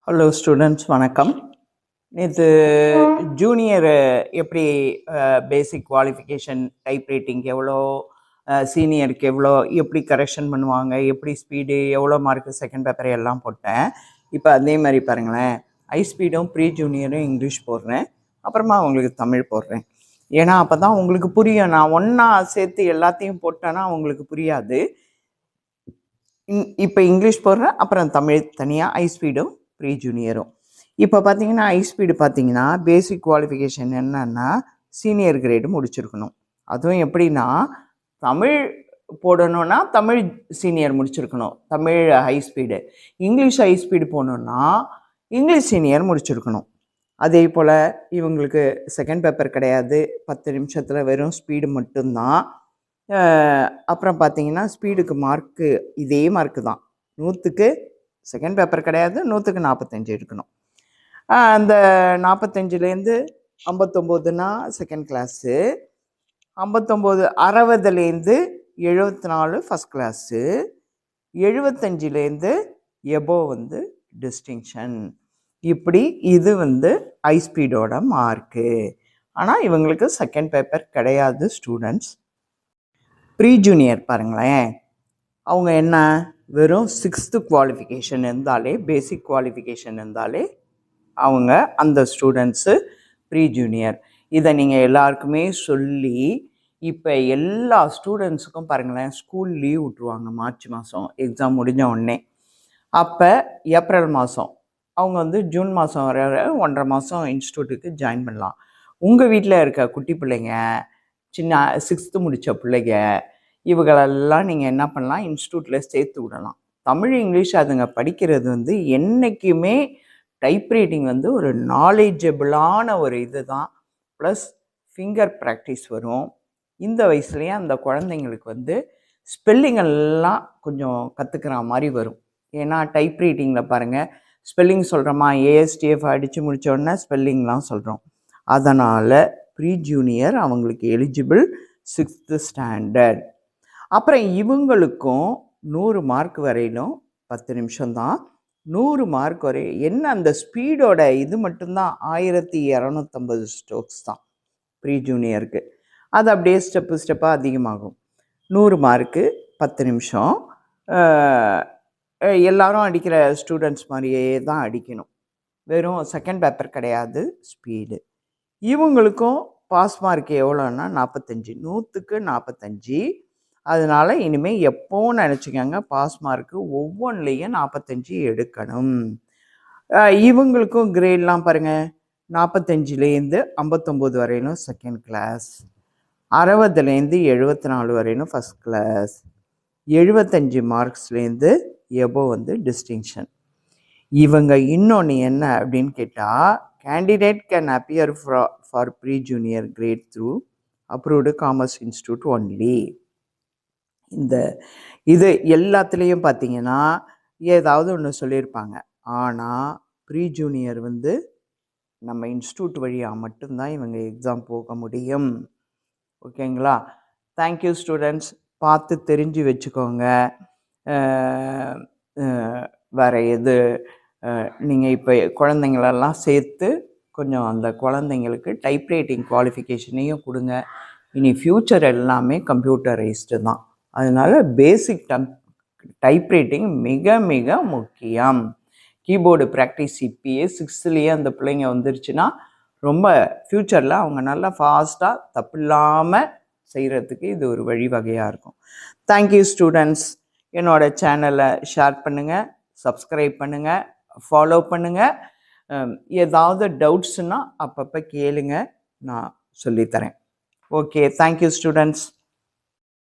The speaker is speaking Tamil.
ஹலோ ஸ்டூடெண்ட்ஸ், வணக்கம். நேற்று ஜூனியர் எப்படி பேசிக் குவாலிஃபிகேஷன் டைப் ரைட்டிங் எவ்வளோ, சீனியருக்கு எவ்வளோ, எப்படி கரெக்ஷன் பண்ணுவாங்க, எப்படி ஸ்பீடு, எவ்வளோ மார்க்கு செகண்ட் பேப்பர் எல்லாம் போட்டேன். இப்போ அதே மாதிரி பாருங்களேன், ஹை ஸ்பீடும் ப்ரீ ஜூனியரும் இங்கிலீஷ் போடுறேன், அப்புறமா உங்களுக்கு தமிழ் போடுறேன். ஏன்னா அப்போ தான் உங்களுக்கு புரியும். நான் ஒன்றா சேர்த்து எல்லாத்தையும் போட்டேன்னா உங்களுக்கு புரியாது. இப்போ இங்கிலீஷ் போடுறேன், அப்புறம் தமிழ் தனியாக, ஹை ஸ்பீடும் ப்ரீ ஜூனியரும். இப்போ பார்த்தீங்கன்னா ஹை ஸ்பீடு பார்த்தீங்கன்னா பேசிக் குவாலிஃபிகேஷன் என்னன்னா சீனியர் கிரேடு முடிச்சிருக்கணும். அதுவும் எப்படின்னா தமிழ் போடணும்னா தமிழ் சீனியர் முடிச்சிருக்கணும், Tamil high speed. English high speed போகணுன்னா இங்கிலீஷ் சீனியர் முடிச்சிருக்கணும். அதே போல் இவங்களுக்கு செகண்ட் பேப்பர் கிடையாது, 10 நிமிஷத்தில் வெறும் ஸ்பீடு மட்டும்தான். அப்புறம் பார்த்தீங்கன்னா ஸ்பீடுக்கு மார்க்கு இதே மார்க்கு தான், 100க்கு செகண்ட் பேப்பர் கிடையாது, 100க்கு 45 எடுக்கணும். அந்த 45லேருந்து 59னா செகண்ட் கிளாஸு, 59 60லேருந்து 74 ஃபஸ்ட் கிளாஸு, 75லேருந்து எபோவ் வந்து டிஸ்டிங்ஷன். இப்படி இது வந்து ஹை ஸ்பீடோட மார்க்கு. ஆனால் இவங்களுக்கு செகண்ட் பேப்பர் கிடையாது ஸ்டூடெண்ட்ஸ். ப்ரீ ஜூனியர் பாருங்களேன், அவங்க என்ன வெறும் 6th குவாலிஃபிகேஷன் இருந்தாலே, பேசிக் குவாலிஃபிகேஷன் இருந்தாலே அவங்க அந்த ஸ்டூடெண்ட்ஸு ப்ரீ ஜூனியர். இதை நீங்கள் எல்லாருக்குமே சொல்லி இப்போ எல்லா ஸ்டூடெண்ட்ஸுக்கும் பாருங்களேன், ஸ்கூல் லீவ் விட்ருவாங்க மார்ச் மாதம் எக்ஸாம் முடிஞ்ச உடனே. அப்போ ஏப்ரல் மாதம் அவங்க வந்து ஜூன் மாதம் வர 1.5 மாதம் இன்ஸ்டியூட்டுக்கு ஜாயின் பண்ணலாம். உங்கள் வீட்டில் இருக்க குட்டி பிள்ளைங்க, சின்ன 6th முடித்த பிள்ளைங்க, இவங்களெல்லாம் நீங்கள் என்ன பண்ணலாம், இன்ஸ்டியூட்டில் சேர்த்து விடலாம். தமிழ் இங்கிலீஷ் அதுங்க படிக்கிறது வந்து என்றைக்குமே டைப் ரைட்டிங் வந்து ஒரு நாலேஜபிளான ஒரு இது தான். ப்ளஸ் ஃபிங்கர் ப்ராக்டிஸ் வரும். இந்த வயசுலேயே அந்த குழந்தைங்களுக்கு வந்து ஸ்பெல்லிங்கெல்லாம் கொஞ்சம் கற்றுக்கிற மாதிரி வரும். ஏன்னா டைப் ரைட்டிங்கில் பாருங்கள், ஸ்பெல்லிங் சொல்கிறோமா, ஏஎஸ்டிஎஃப் அடித்து முடித்தோடனே ஸ்பெல்லிங்லாம் சொல்கிறோம். அதனால் ப்ரீ ஜூனியர் அவங்களுக்கு எலிஜிபிள் 6th ஸ்டாண்டர்ட். அப்புறம் இவங்களுக்கும் 100 மார்க் வரையிலும் 10 நிமிஷம்தான், 100 மார்க் வரை என்ன அந்த ஸ்பீடோட இது மட்டும்தான் 1250 ஸ்ட்ரோக்ஸ் தான் ப்ரீ ஜூனியருக்கு. அது அப்படியே ஸ்டெப்பாக அதிகமாகும். 100 மார்க்கு 10 நிமிஷம். எல்லாரும் அடிக்கிற ஸ்டூடெண்ட்ஸ் மாதிரியே தான் அடிக்கணும். வெறும் செகண்ட் பேப்பர் கிடையாது, ஸ்பீடு. இவங்களுக்கும் பாஸ் மார்க் எவ்வளோன்னா 45, 100க்கு 45. அதனால் இனிமேல் எப்போவும் நினச்சிக்கோங்க, பாஸ் மார்க்கு ஒவ்வொன்றிலையும் 45 எடுக்கணும். இவங்களுக்கும் கிரேட்லாம் பாருங்கள், 45லேருந்து 59 வரையிலும் செகண்ட் கிளாஸ், 60லேருந்து 74 வரையிலும் ஃபஸ்ட் கிளாஸ், 75 மார்க்ஸ்லேருந்து எபோவ் வந்து டிஸ்டிங்ஷன். இவங்க இன்னொன்று என்ன அப்படின்னு கேட்டால், candidate can appear for pre junior grade through approved commerce institute only. இந்த இது எல்லாத்துலேயும் பார்த்தீங்கன்னா ஏதாவது ஒன்று சொல்லியிருப்பாங்க. ஆனால் ப்ரீ ஜூனியர் வந்து நம்ம இன்ஸ்டியூட் வழியாக மட்டும்தான் இவங்க எக்ஸாம் போக முடியும். ஓகேங்களா? Thank you students. பார்த்து தெரிஞ்சு வச்சுக்கோங்க. வேறு எது நீங்கள் இப்போ குழந்தைங்களெல்லாம் சேர்த்து கொஞ்சம் அந்த குழந்தைங்களுக்கு டைப் ரைட்டிங் குவாலிஃபிகேஷனையும் கொடுங்க. இனி ஃப்யூச்சர் எல்லாமே கம்ப்யூட்டரைஸ்டு தான். அதனால் பேசிக் டைப் ரைட்டிங் மிக மிக முக்கியம். கீபோர்டு ப்ராக்டிஸ் இப்பயே 6th அந்த பிள்ளைங்க வந்துருச்சுன்னா ரொம்ப ஃப்யூச்சரில் அவங்க நல்லா ஃபாஸ்ட்டாக தப்பு இல்லாமல் செய்கிறதுக்கு இது ஒரு வழிவகையாக இருக்கும். Thank you students. என்னோடய சேனலை ஷேர் பண்ணுங்கள், சப்ஸ்கிரைப் பண்ணுங்கள், ஃபாலோ பண்ணுங்கள். ஏதாவது டவுட்ஸுன்னா அப்பப்போ கேளுங்க, நான் சொல்லித்தரேன். Okay, thank you students.